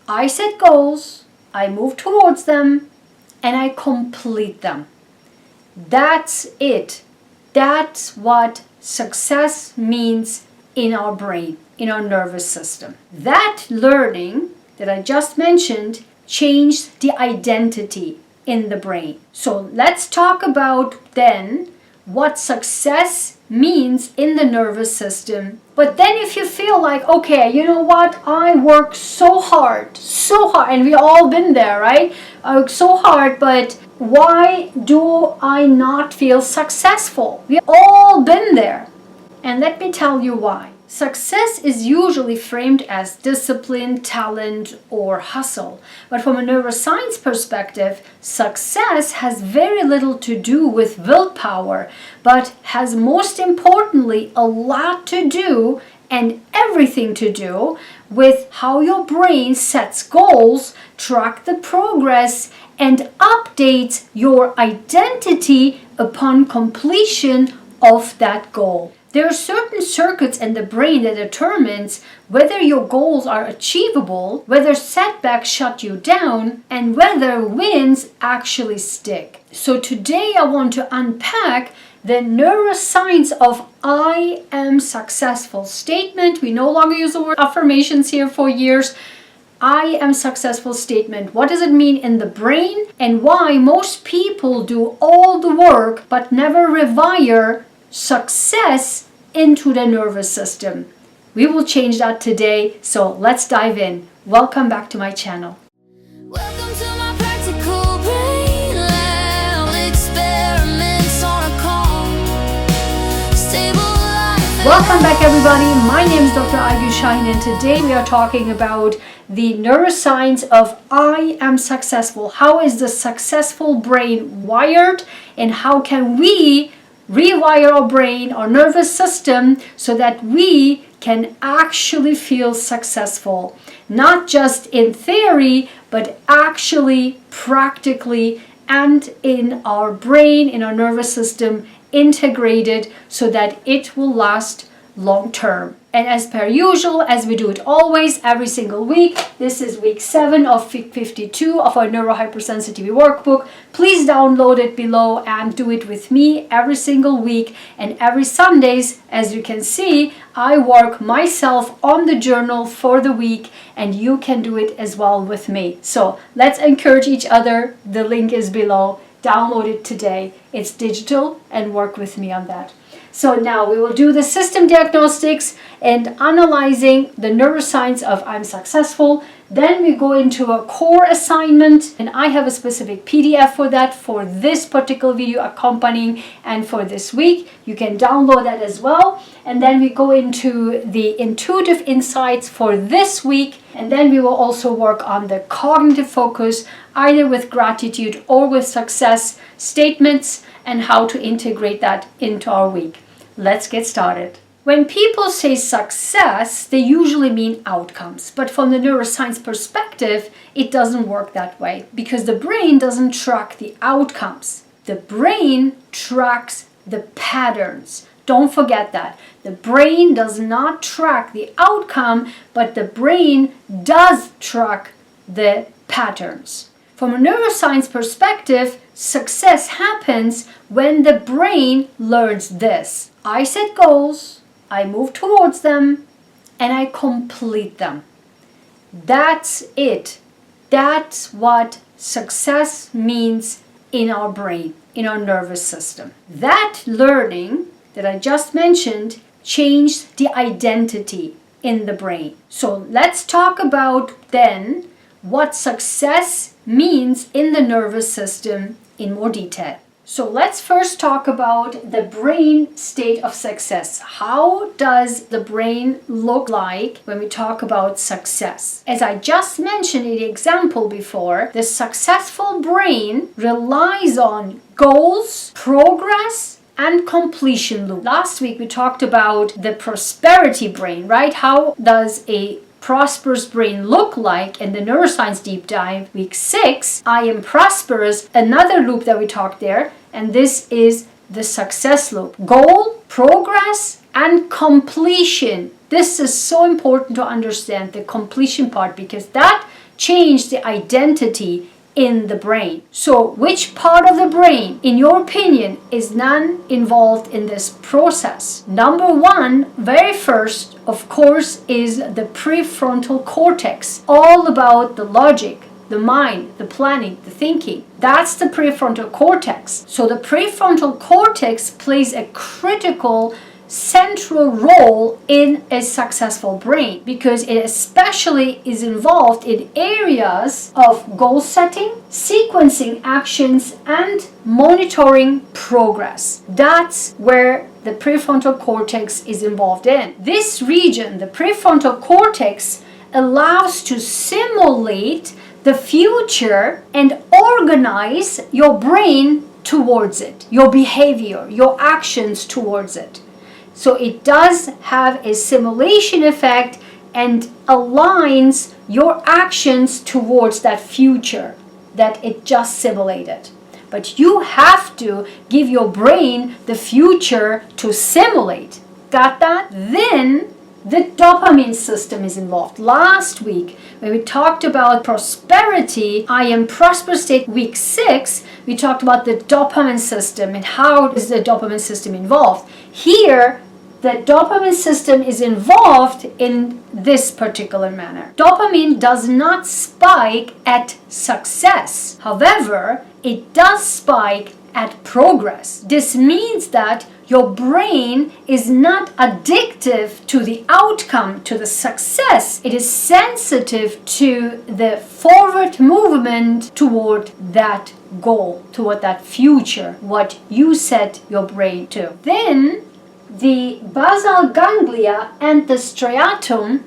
I set goals, I move towards them, and I complete them. That's it. That's what success means in our brain, in our nervous system. That learning that I just mentioned changed the identity in the brain. So let's talk about then what success means in the nervous system. But then if you feel like, okay, you know what, I work so hard, and we all been there, right? I work so hard, but why do I not feel successful? We've all been there. And let me tell you why. Success is usually framed as discipline, talent, or hustle. But from a neuroscience perspective, success has very little to do with willpower, but has most importantly a lot to do and everything to do with how your brain sets goals, track the progress, and updates your identity upon completion of that goal. There are certain circuits in the brain that determines whether your goals are achievable, whether setbacks shut you down, and whether wins actually stick. So today I want to unpack the neuroscience of I am successful statement. We no longer use the word affirmations here for years. I am successful statement. What does it mean in the brain, and why most people do all the work but never rewire success into the nervous system. We will change that today, so let's dive in. Welcome back to my channel. Welcome to my practical brain lab experiments on a calm, stable life. Welcome back everybody. My name is Dr. Ayguen Sahin, and today we are talking about the neuroscience of I am successful. How is the successful brain wired, and how can we rewire our brain, our nervous system, so that we can actually feel successful, not just in theory, but actually practically and in our brain, in our nervous system, integrated so that it will last long term. And as per usual, as we do it always, every single week, this is week 7 of 52 of our neurohypersensitivity workbook. Please download it below and do it with me every single week. And every Sundays, as you can see, I work myself on the journal for the week, and you can do it as well with me. So let's encourage each other. The link is below. Download it today. It's digital, and work with me on that. So now we will do the system diagnostics and analyzing the neuroscience of I'm successful. Then we go into a core assignment, and I have a specific PDF for that, for this particular video accompanying and for this week. You can download that as well. And then we go into the intuitive insights for this week. And then we will also work on the cognitive focus, either with gratitude or with success statements, and how to integrate that into our week. Let's get started. When people say success, they usually mean outcomes. But from the neuroscience perspective, it doesn't work that way, because the brain doesn't track the outcomes. The brain tracks the patterns. Don't forget that. The brain does not track the outcome, but the brain does track the patterns. From a neuroscience perspective, success happens when the brain learns this. I set goals, I move towards them, and I complete them. That's it. That's what success means in our brain, in our nervous system. That learning that I just mentioned changed the identity in the brain. So let's talk about then what success means in the nervous system in more detail. So let's first talk about the brain state of success. How does the brain look like when we talk about success? As I just mentioned in the example before, the successful brain relies on goals, progress, and completion loop. Last week we talked about the prosperity brain, right? How does a prosperous brain look like in the neuroscience deep dive week 6? I am prosperous, another loop that we talked there, and this is the success loop. Goal, progress, and completion. This is so important to understand, the completion part, because that change the identity in the brain. So which part of the brain, in your opinion, is none involved in this process? Number one, very first, of course, is the prefrontal cortex, all about the logic, the mind, the planning, the thinking. That's the prefrontal cortex. So the prefrontal cortex plays a critical central role in a successful brain because it especially is involved in areas of goal setting, sequencing actions, and monitoring progress. That's where the prefrontal cortex is involved in. This region, the prefrontal cortex, allows to simulate the future and organize your brain towards it, your behavior, your actions towards it. So it does have a simulation effect and aligns your actions towards that future that it just simulated. But you have to give your brain the future to simulate. Got that? Then the dopamine system is involved. Last week, when we talked about prosperity, I am prosperous state week 6, we talked about the dopamine system and how is the dopamine system involved. Here, the dopamine system is involved in this particular manner. Dopamine does not spike at success. However, it does spike at progress. This means that your brain is not addictive to the outcome, to the success. It is sensitive to the forward movement toward that goal, toward that future, what you set your brain to. Then the basal ganglia and the striatum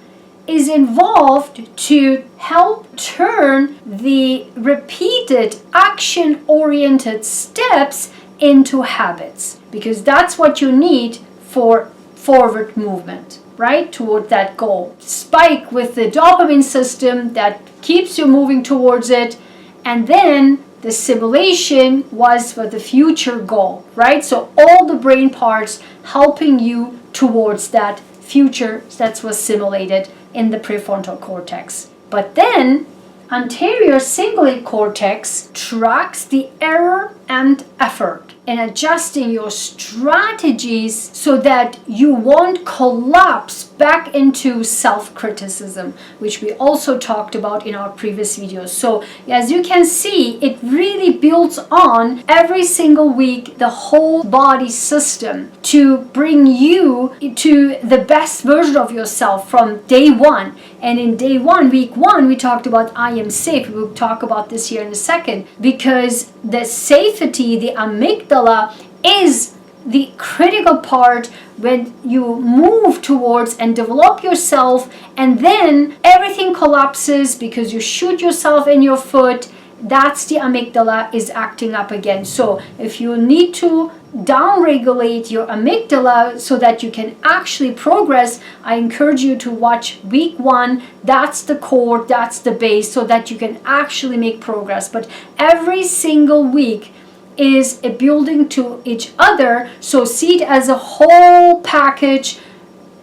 is involved to help turn the repeated action-oriented steps into habits, because that's what you need for forward movement, right, toward that goal. Spike with the dopamine system that keeps you moving towards it, and then the simulation was for the future goal, right? So all the brain parts helping you towards that future that was simulated in the prefrontal cortex. But then anterior cingulate cortex tracks the error and effort in adjusting your strategies so that you won't collapse back into self-criticism, which we also talked about in our previous videos. So as you can see, it really builds on every single week the whole body system to bring you to the best version of yourself from day one. And in day one, week 1, we talked about I am safe. We'll talk about this here in a second, because the safety, the amygdala, is the critical part when you move towards and develop yourself, and then everything collapses because you shoot yourself in your foot. That's the amygdala is acting up again. So if you need to downregulate your amygdala so that you can actually progress, I encourage you to watch week 1. That's the core, that's the base, so that you can actually make progress. But every single week is a building to each other, so see it as a whole package,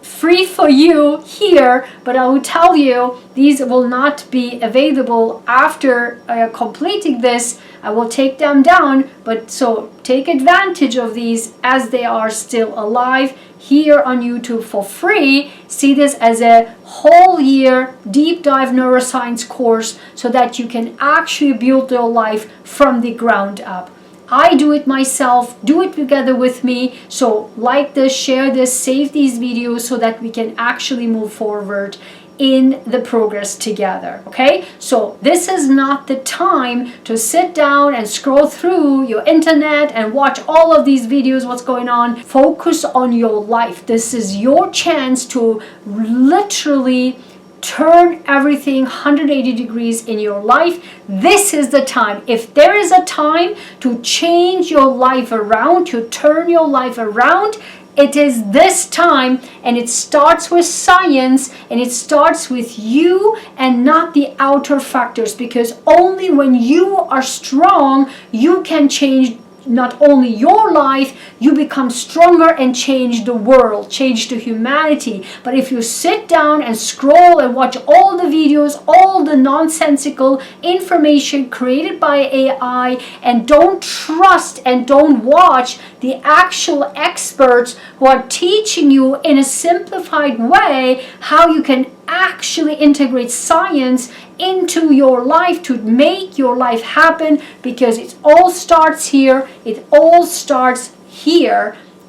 free for you here. But I will tell you, these will not be available after completing this. I will take them down, but so take advantage of these as they are still alive here on YouTube for free. See this as a whole year deep dive neuroscience course so that you can actually build your life from the ground up. I do it myself, do it together with me. So like this, share this, save these videos so that we can actually move forward in the progress together. Okay, so this is not the time to sit down and scroll through your internet and watch all of these videos, what's going on. Focus on your life. This is your chance to literally turn everything 180 degrees in your life. This is the time. If there is a time to change your life around, to turn your life around, it is this time. And it starts with science, and it starts with you and not the outer factors, because only when you are strong you can change not only your life, you become stronger and change the world, change the humanity. But if you sit down and scroll and watch all the videos, all the nonsensical information created by AI, and don't trust and don't watch the actual experts who are teaching you in a simplified way how you can actually integrate science into your life to make your life happen, because it all starts here,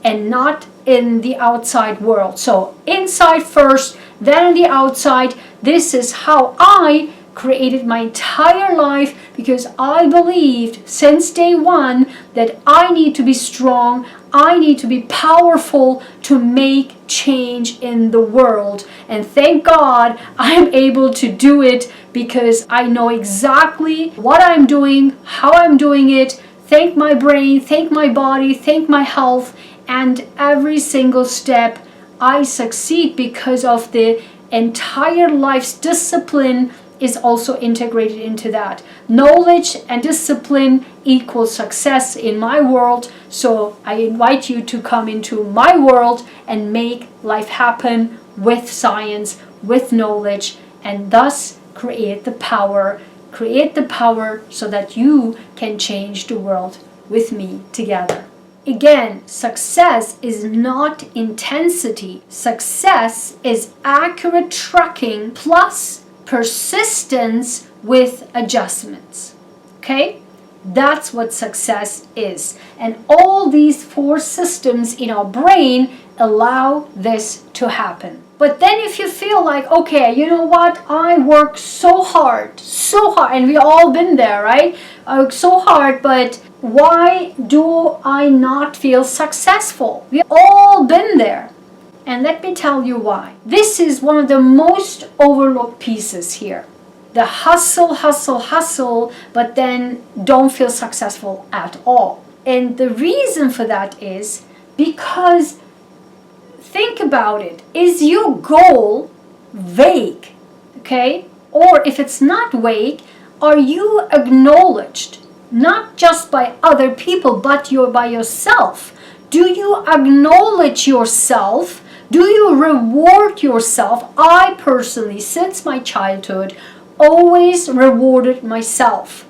and not in the outside world. So inside first, then the outside. This is how I created my entire life, because I believed since day one that I need to be strong, I need to be powerful to make change in the world. And thank God I'm able to do it, because I know exactly what I'm doing, how I'm doing it. Thank my brain, thank my body, thank my health, and every single step I succeed because of the entire life's discipline is also integrated into that. Knowledge and discipline equals success in my world. So I invite you to come into my world and make life happen with science, with knowledge, and thus create the power so that you can change the world with me together. Again, success is not intensity. Success is accurate tracking plus persistence with adjustments. Okay? That's what success is. And all these 4 systems in our brain allow this to happen. But then if you feel like, okay, you know what? I work so hard, and we all been there, right? I work so hard, but why do I not feel successful? We all been there. And let me tell you why. This is one of the most overlooked pieces here. The hustle, but then don't feel successful at all. And the reason for that is because, think about it, is your goal vague? Okay? Or if it's not vague, are you acknowledged? Not just by other people, but by yourself. Do you acknowledge yourself? Do you reward yourself? I personally, since my childhood, always rewarded myself.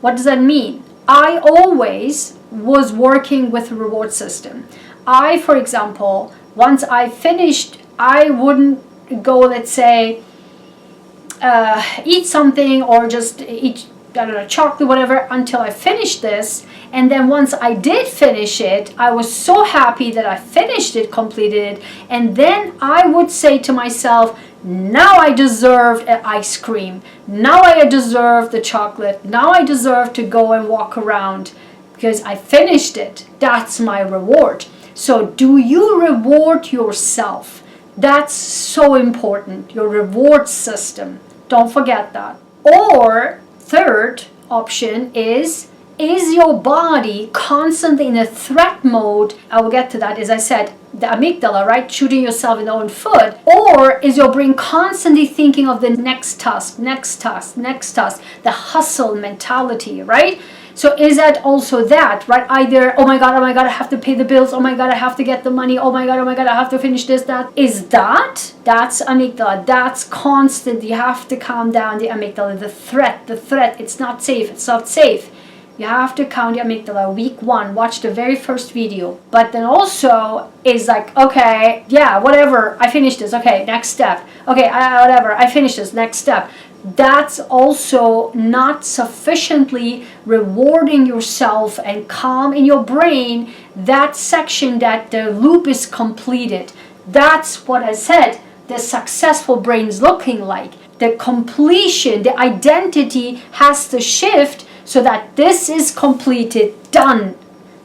What does that mean? I always was working with a reward system. For example, once I finished, I wouldn't go, let's say, eat something or just eat, I don't know, chocolate, whatever, until I finished this. And then once I did finish it, I was so happy that I finished it, completed it. And then I would say to myself, now I deserve an ice cream. Now I deserve the chocolate. Now I deserve to go and walk around because I finished it. That's my reward. So do you reward yourself? That's so important, your reward system. Don't forget that. Or third option is your body constantly in a threat mode? I will get to that. As I said, the amygdala, right? Shooting yourself in the own foot. Or is your brain constantly thinking of the next task, the hustle mentality, right? So is that also that, right? Either, oh my God, I have to pay the bills. Oh my God, I have to get the money. Oh my God, I have to finish this, that. That's amygdala. That's constant. You have to calm down the amygdala. The threat. It's not safe. You have to count the amygdala. Week 1, watch the very first video. But then also is like, okay, yeah, whatever, I finished this. Okay, next step. Okay, whatever, I finished this. Next step. That's also not sufficiently rewarding yourself and calm in your brain that section that the loop is completed. That's what I said the successful brain is looking like. The completion, the identity has to shift so that this is completed, done,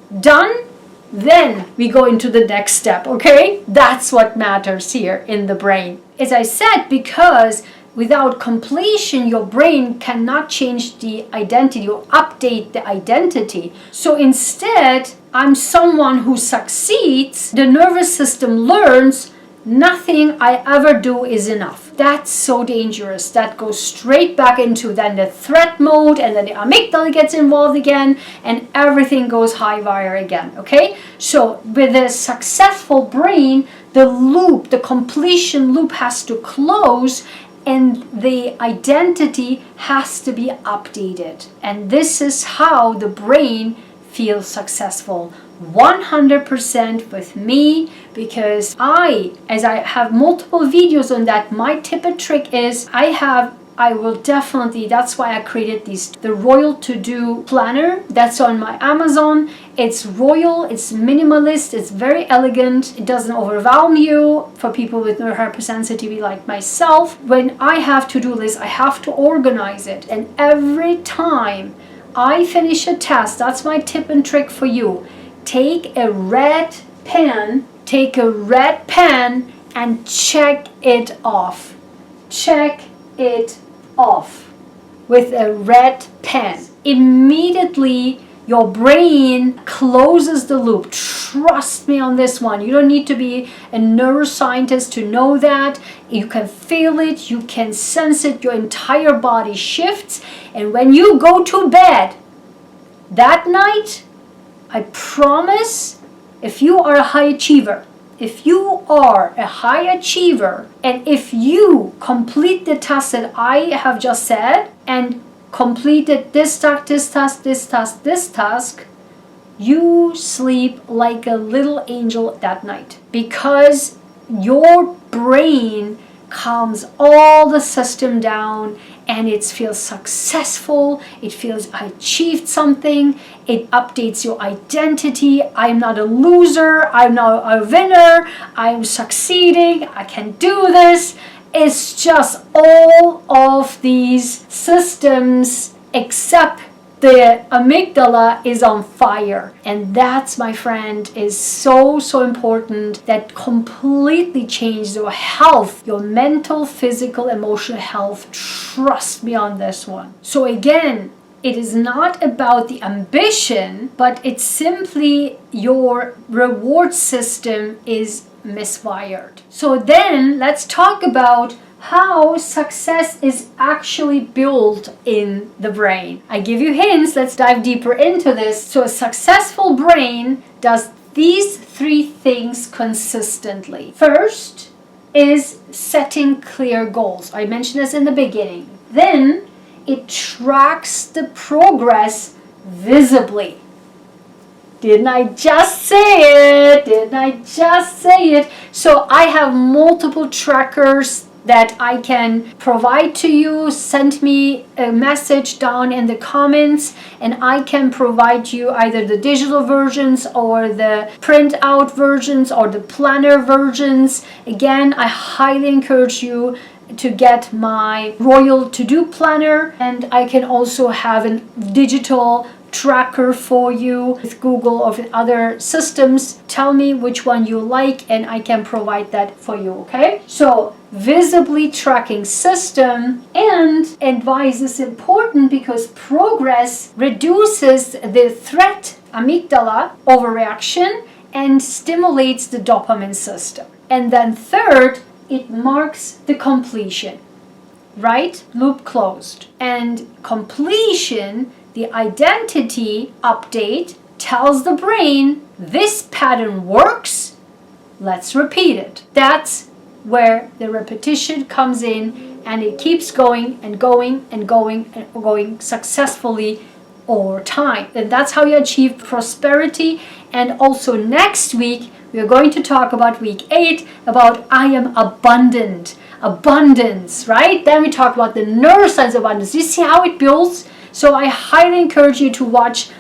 then we go into the next step, okay? That's what matters here in the brain. As I said, because without completion, your brain cannot change the identity or update the identity. So instead, I'm someone who succeeds. The nervous system learns Nothing I ever do is enough. That's so dangerous. That goes straight back into then the threat mode, and then the amygdala gets involved again, and everything goes high wire again, okay? So with a successful brain, the loop, the completion loop has to close, and the identity has to be updated. And this is how the brain feels successful. 100% with me, because as I have multiple videos on that, my tip and trick is I will definitely, that's why I created the Royal To Do planner. That's on my Amazon. It's royal, it's minimalist, it's very elegant, it doesn't overwhelm you for people with neurohypersensitivity like myself. When I have to-do lists, I have to organize it. And every time I finish a task, that's my tip and trick for you. Take a red pen and check it off. Check it off with a red pen. Immediately your brain closes the loop. Trust me on this one. You don't need to be a neuroscientist to know that. You can feel it, you can sense it, your entire body shifts. And when you go to bed that night, I promise, if you are a high achiever, and if you complete the task that I have just said, and completed this task, you sleep like a little angel that night, because your brain calms all the system down, and it feels successful, it feels I achieved something, it updates your identity. I'm not a loser, I'm not a winner, I'm succeeding, I can do this. It's just all of these systems except the amygdala is on fire. And that's, my friend, is so important. That completely changes your health, your mental, physical, emotional health. Trust me on this one. So again, it is not about the ambition, but it's simply your reward system is miswired. So then let's talk about how success is actually built in the brain. I give you hints. Let's dive deeper into this. So a successful brain does these three things consistently. First is setting clear goals. I mentioned this in the beginning. Then it tracks the progress visibly. Didn't I just say it? So I have multiple trackers that I can provide to you. Send me a message down in the comments, and I can provide you either the digital versions or the print out versions or the planner versions. Again, I highly encourage you to get my Royal To Do planner, and I can also have a digital tracker for you with Google or with other systems. Tell me which one you like, and I can provide that for you, okay? So visibly tracking system, and advice is important because progress reduces the threat amygdala overreaction and stimulates the dopamine system. And then third, it marks the completion, right? Loop closed. And completion, the identity update, tells the brain this pattern works, let's repeat it. That's where the repetition comes in, and it keeps going and going and going and going successfully over time. And that's how you achieve prosperity. And also next week, we are going to talk about week 8 about I am abundance, right? Then we talk about the neuroscience of abundance. You see how it builds? So I highly encourage you to watch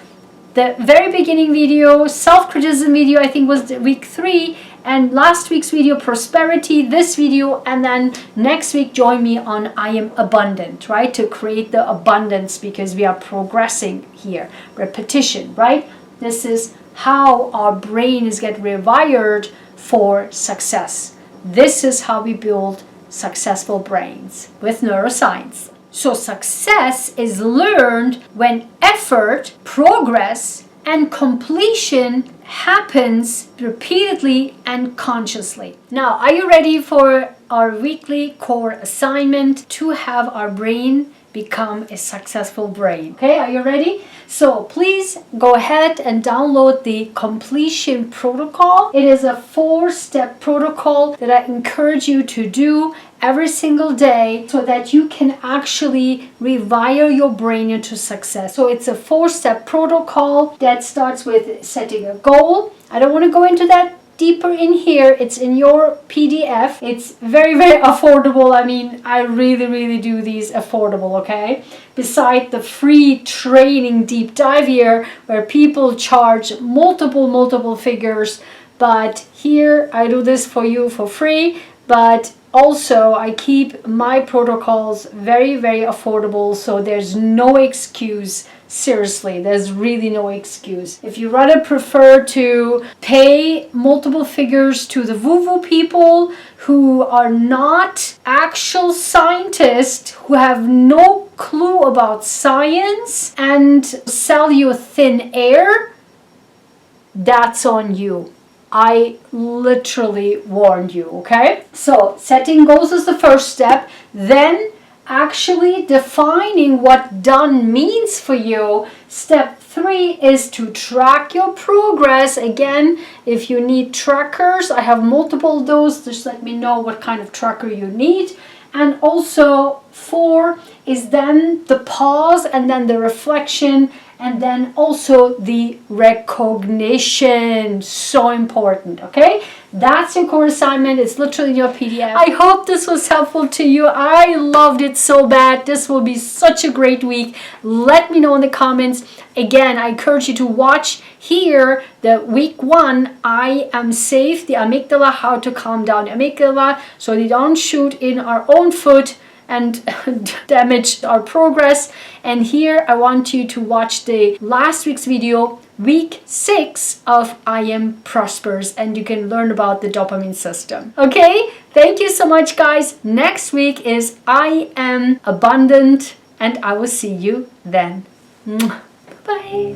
the very beginning video, self-criticism video, I think was week 3, and last week's video, prosperity, this video, and then next week join me on I am abundant, right? To create the abundance, because we are progressing here. Repetition, right? This is how our brain is get rewired for success. This is how we build successful brains with neuroscience. So success is learned when effort, progress, and completion happens repeatedly and consciously. Now, are you ready for our weekly core assignment to have our brain become a successful brain? Okay, are you ready? So please go ahead and download the completion protocol. It is a 4-step protocol that I encourage you to do every single day so that you can actually rewire your brain into success. So it's a 4-step protocol that starts with setting a goal. I don't want to go into that deeper in here. It's in your PDF. It's very, very affordable. I mean, I really do these affordable, okay? Beside the free training deep dive here where people charge multiple figures, but here I do this for you for free. But also I keep my protocols very affordable, so there's no excuse. Seriously, there's really no excuse. If you rather prefer to pay multiple figures to the woo-woo people who are not actual scientists, who have no clue about science and sell you thin air, that's on you. I literally warned you, okay? So setting goals is the first step. Then actually defining what done means for you. Step 3 is to track your progress. Again, if you need trackers, I have multiple of those. Just let me know what kind of tracker you need. And also 4 is then the pause and then the reflection and then also the recognition. So important, okay? That's your core assignment. It's literally in your PDF. I hope this was helpful to you. I loved it so bad. This will be such a great week. Let me know in the comments. Again, I encourage you to watch here the week 1, I am safe, the amygdala, how to calm down the amygdala so they don't shoot in our own foot and damage our progress. And here I want you to watch the last week's video, week 6 of I Am Prosperous, and you can learn about the dopamine system. Okay, thank you so much, guys. Next week is I Am Abundant, and I will see you then. Bye.